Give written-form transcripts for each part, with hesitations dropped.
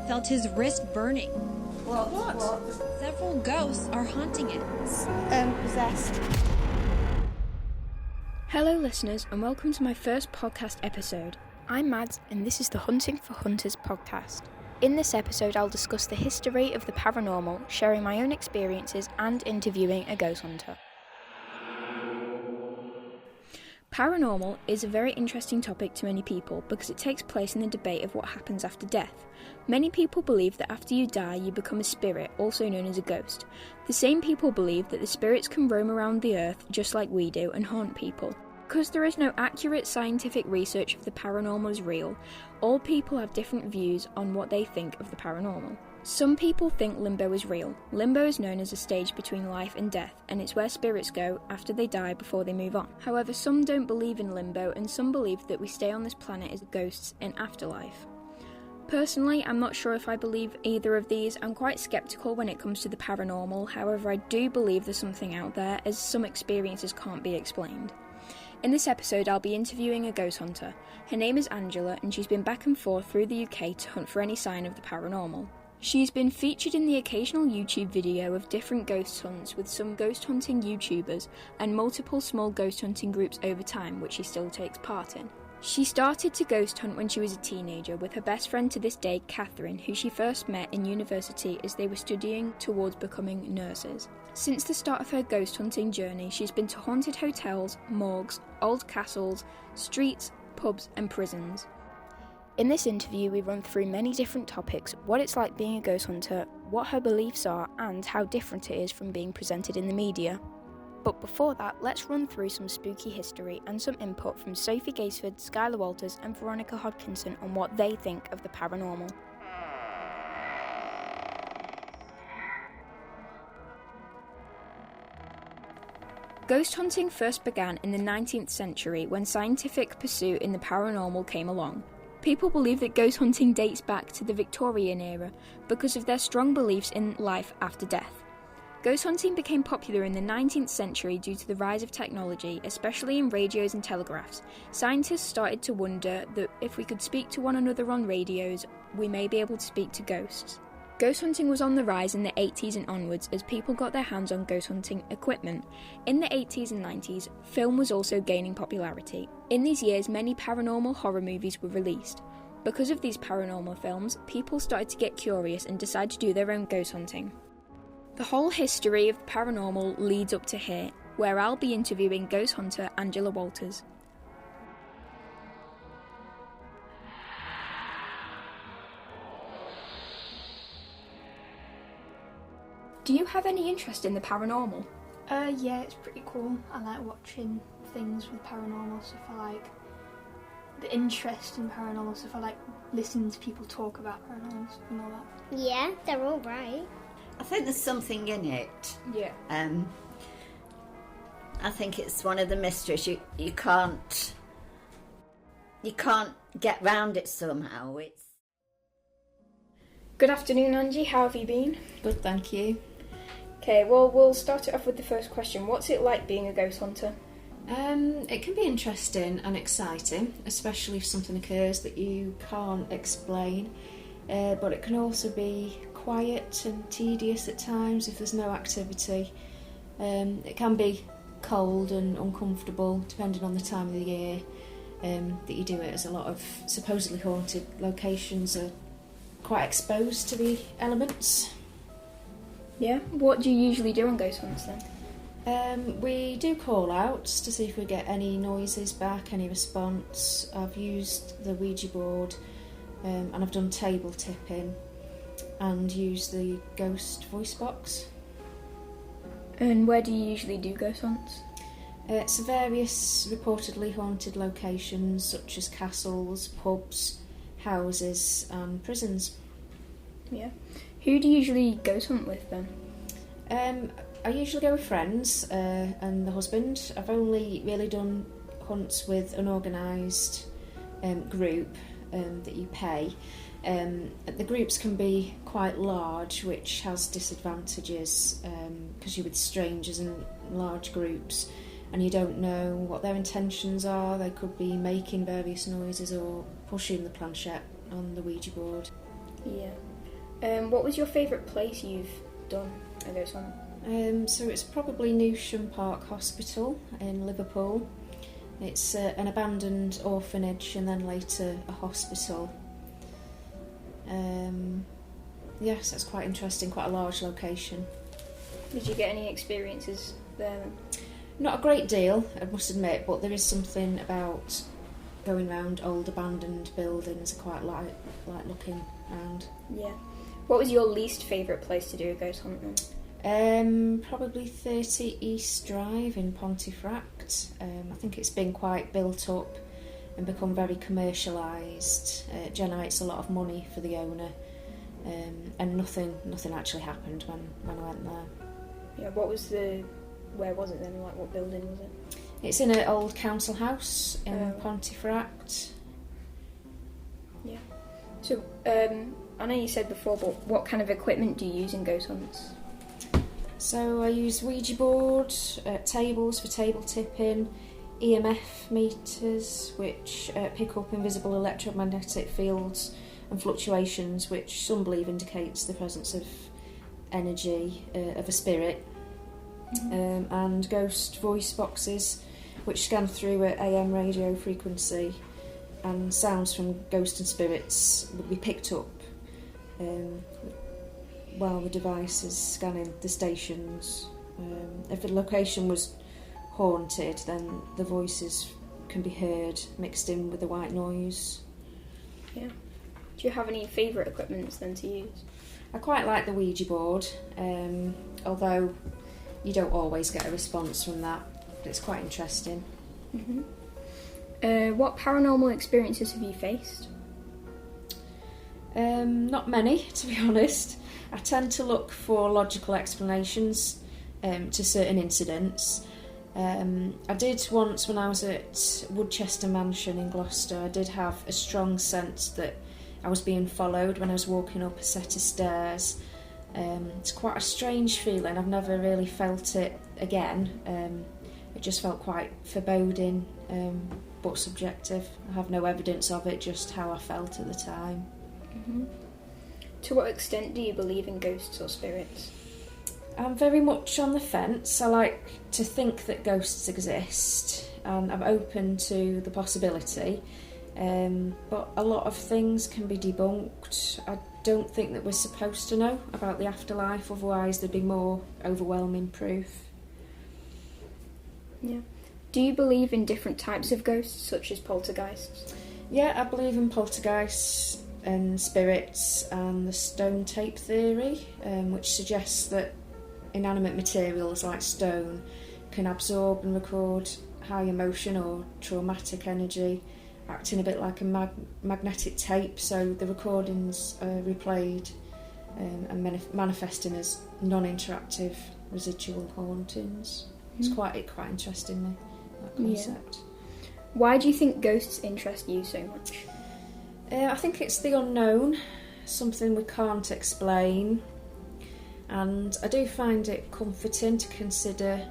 Felt his wrist burning. What? Several ghosts are haunting it. Possessed. Hello listeners and welcome to my first podcast episode. I'm Mads and this is the Hunting for Hunters podcast. In this episode I'll discuss the history of the paranormal, sharing my own experiences and interviewing a ghost hunter. Paranormal is a very interesting topic to many people because it takes place in the debate of what happens after death. Many people believe that after you die you become a spirit, also known as a ghost. The same people believe that the spirits can roam around the earth just like we do and haunt people. Because there is no accurate scientific research if the paranormal is real, all people have different views on what they think of the paranormal. Some people think limbo is real. Limbo is known as a stage between life and death, and it's where spirits go after they die before they move on. However, some don't believe in limbo, and some believe that we stay on this planet as ghosts in afterlife. Personally, I'm not sure if I believe either of these. I'm quite skeptical when it comes to the paranormal, however I do believe there's something out there, as some experiences can't be explained. In this episode, I'll be interviewing a ghost hunter. Her name is Angela, and she's been back and forth through the UK to hunt for any sign of the paranormal. She's been featured in the occasional YouTube video of different ghost hunts with some ghost hunting YouTubers and multiple small ghost hunting groups over time, which she still takes part in. She started to ghost hunt when she was a teenager with her best friend to this day, Catherine, who she first met in university as they were studying towards becoming nurses. Since the start of her ghost hunting journey, she's been to haunted hotels, morgues, old castles, streets, pubs and prisons. In this interview, we run through many different topics, what it's like being a ghost hunter, what her beliefs are, and how different it is from being presented in the media. But before that, let's run through some spooky history and some input from Sophie Gaisford, Skylar Walters, and Veronica Hodkinson on what they think of the paranormal. Ghost hunting first began in the 19th century when scientific pursuit in the paranormal came along. People believe that ghost hunting dates back to the Victorian era because of their strong beliefs in life after death. Ghost hunting became popular in the 19th century due to the rise of technology, especially in radios and telegraphs. Scientists started to wonder that if we could speak to one another on radios, we may be able to speak to ghosts. Ghost hunting was on the rise in the 80s and onwards as people got their hands on ghost hunting equipment. In the 80s and 90s, film was also gaining popularity. In these years, many paranormal horror movies were released. Because of these paranormal films, people started to get curious and decide to do their own ghost hunting. The whole history of the paranormal leads up to here, where I'll be interviewing ghost hunter Angela Walters. Do you have any interest in the paranormal? Yeah, it's pretty cool. I like watching things with paranormal stuff. I like the interest in paranormal stuff. I like listening to people talk about paranormal stuff and all that. Yeah, they're all right. I think there's something in it. Yeah. I think it's one of the mysteries. You can't get round it somehow. It's Good afternoon, Angie. How have you been? Good, thank you. Okay, well, we'll start it off with the first question. What's it like being a ghost hunter? It can be interesting and exciting, especially if something occurs that you can't explain. But it can also be quiet and tedious at times if there's no activity. It can be cold and uncomfortable depending on the time of the year that you do it, as a lot of supposedly haunted locations are quite exposed to the elements. Yeah? What do you usually do on ghost hunts then? We do call outs to see if we get any noises back, any response. I've used the Ouija board and I've done table tipping and used the ghost voice box. And where do you usually do ghost hunts? It's various reportedly haunted locations such as castles, pubs, houses and prisons. Yeah. Who do you usually ghost hunt with then? I usually go with friends and the husband. I've only really done hunts with an organised group that you pay. The groups can be quite large, which has disadvantages because you're with strangers in large groups and you don't know what their intentions are. They could be making various noises or pushing the planchette on the Ouija board. Yeah. What was your favourite place you've done a ghost hunt? So it's probably Newsham Park Hospital in Liverpool. It's an abandoned orphanage and then later a hospital. Yes, that's quite interesting, quite a large location. Did you get any experiences there then? Not a great deal, I must admit, but there is something about going around old abandoned buildings. I quite like looking around. Yeah. What was your least favourite place to do a ghost hunt then? Probably 30 East Drive in Pontefract. I think it's been quite built up and become very commercialised. It generates a lot of money for the owner, and nothing actually happened when I went there. Yeah. Where was it then? Like, what building was it? It's in an old council house in Oh. Pontefract. Yeah. So, I know you said before, but what kind of equipment do you use in ghost hunts? So I use Ouija board, tables for table tipping, EMF meters which pick up invisible electromagnetic fields and fluctuations which some believe indicates the presence of energy of a spirit, and ghost voice boxes which scan through at AM radio frequency, and sounds from ghosts and spirits would be picked up while the device is scanning the stations. If a location was haunted, then the voices can be heard mixed in with the white noise. Yeah. Do you have any favourite equipments then to use? I quite like the Ouija board, although you don't always get a response from that, but it's quite interesting. What paranormal experiences have you faced? Not many, to be honest. I tend to look for logical explanations to certain incidents. I did once, when I was at Woodchester Mansion in Gloucester, I did have a strong sense that I was being followed when I was walking up a set of stairs. It's quite a strange feeling. I've never really felt it again. It just felt quite foreboding, but subjective. I have no evidence of it, just how I felt at the time. To what extent do you believe in ghosts or spirits? I'm very much on the fence. I like to think that ghosts exist, and I'm open to the possibility, but a lot of things can be debunked. I don't think that we're supposed to know about the afterlife, otherwise there'd be more overwhelming proof. Yeah. Do you believe in different types of ghosts, such as poltergeists? Yeah, I believe in poltergeists and spirits and the stone tape theory, which suggests that inanimate materials like stone can absorb and record high emotion or traumatic energy, acting a bit like a magnetic tape, so the recordings are replayed and manifesting as non-interactive residual hauntings. It's quite interesting, that concept. Yeah. Why do you think ghosts interest you so much? I think it's the unknown, something we can't explain, and I do find it comforting to consider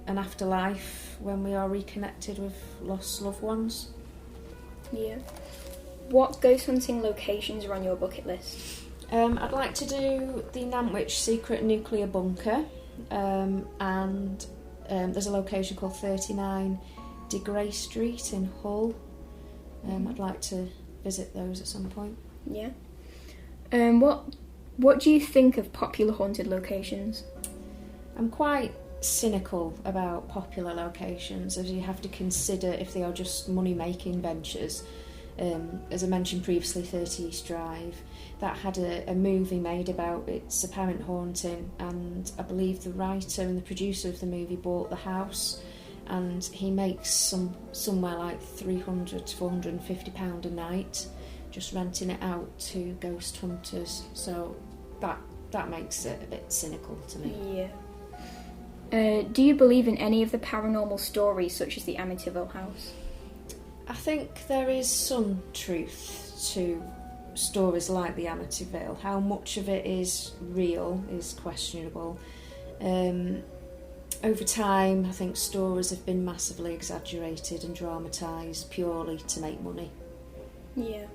an afterlife when we are reconnected with lost loved ones. Yeah. What ghost hunting locations are on your bucket list? I'd like to do the Nantwich Secret Nuclear Bunker, and there's a location called 39 De Grey Street in Hull. I'd like to visit those at some point. Yeah. What do you think of popular haunted locations? I'm quite cynical about popular locations, as you have to consider if they are just money-making ventures. As I mentioned previously, 30 East Drive, that had a movie made about its apparent haunting, and I believe the writer and the producer of the movie bought the house, and he makes somewhere like £300 to £450 a night just renting it out to ghost hunters, so that makes it a bit cynical to me. Yeah. Do you believe in any of the paranormal stories, such as the Amityville house? I think there is some truth to stories like the Amityville. How much of it is real is questionable. Over time, I think stories have been massively exaggerated and dramatised purely to make money. Yeah.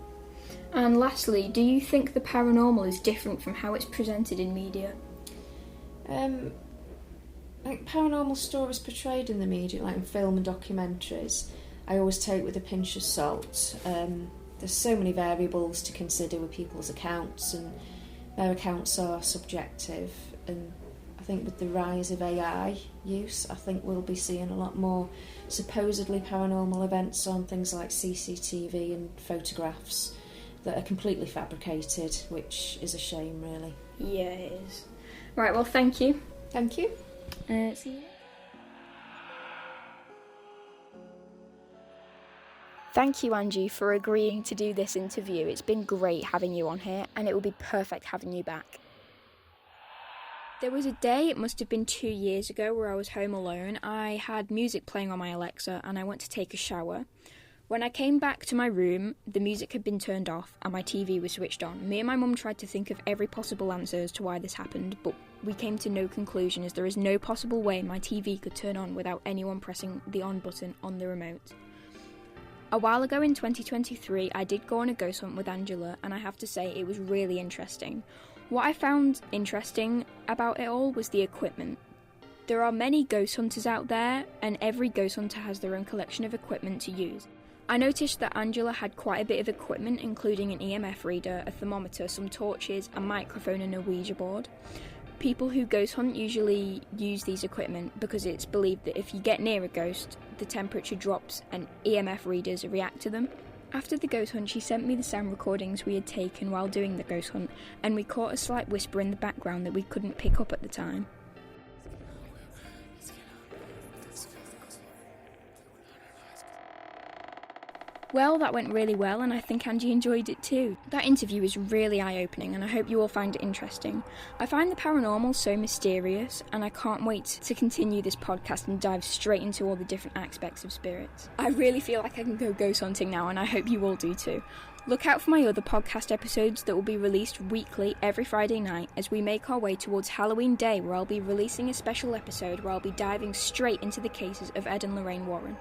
And lastly, do you think the paranormal is different from how it's presented in media? I think paranormal stories portrayed in the media, like in film and documentaries, I always take with a pinch of salt. There's so many variables to consider with people's accounts, and their accounts are subjective. And I think with the rise of AI use, I think we'll be seeing a lot more supposedly paranormal events on things like CCTV and photographs that are completely fabricated, which is a shame, really. Yeah, it is. Right, well, thank you. Thank you. See you. Thank you, Angie, for agreeing to do this interview. It's been great having you on here, and it will be perfect having you back. There was a day, it must have been 2 years ago, where I was home alone. I had music playing on my Alexa, and I went to take a shower. When I came back to my room, the music had been turned off and my TV was switched on. Me and my mum tried to think of every possible answer as to why this happened, but we came to no conclusion, as there is no possible way my TV could turn on without anyone pressing the on button on the remote. A while ago in 2023, I did go on a ghost hunt with Angela, and I have to say it was really interesting. What I found interesting about it all was the equipment. There are many ghost hunters out there, and every ghost hunter has their own collection of equipment to use. I noticed that Angela had quite a bit of equipment, including an EMF reader, a thermometer, some torches, a microphone and a Ouija board. People who ghost hunt usually use these equipment because it's believed that if you get near a ghost, the temperature drops and EMF readers react to them. After the ghost hunt, she sent me the sound recordings we had taken while doing the ghost hunt, and we caught a slight whisper in the background that we couldn't pick up at the time. Well, that went really well, and I think Angie enjoyed it too. That interview was really eye-opening, and I hope you all find it interesting. I find the paranormal so mysterious, and I can't wait to continue this podcast and dive straight into all the different aspects of spirits. I really feel like I can go ghost hunting now, and I hope you all do too. Look out for my other podcast episodes that will be released weekly every Friday night as we make our way towards Halloween Day, where I'll be releasing a special episode where I'll be diving straight into the cases of Ed and Lorraine Warren.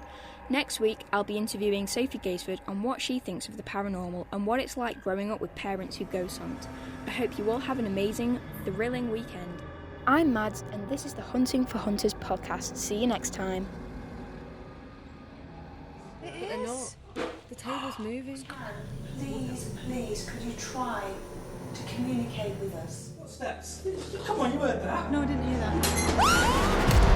Next week, I'll be interviewing Sophie Gaisford on what she thinks of the paranormal and what it's like growing up with parents who ghost hunt. I hope you all have an amazing, thrilling weekend. I'm Mads, and this is the Hunting for Hunters podcast. See you next time. They're not. The table's moving. Please, could you try to communicate with us? What's that? Come on, you heard that? No, I didn't hear that.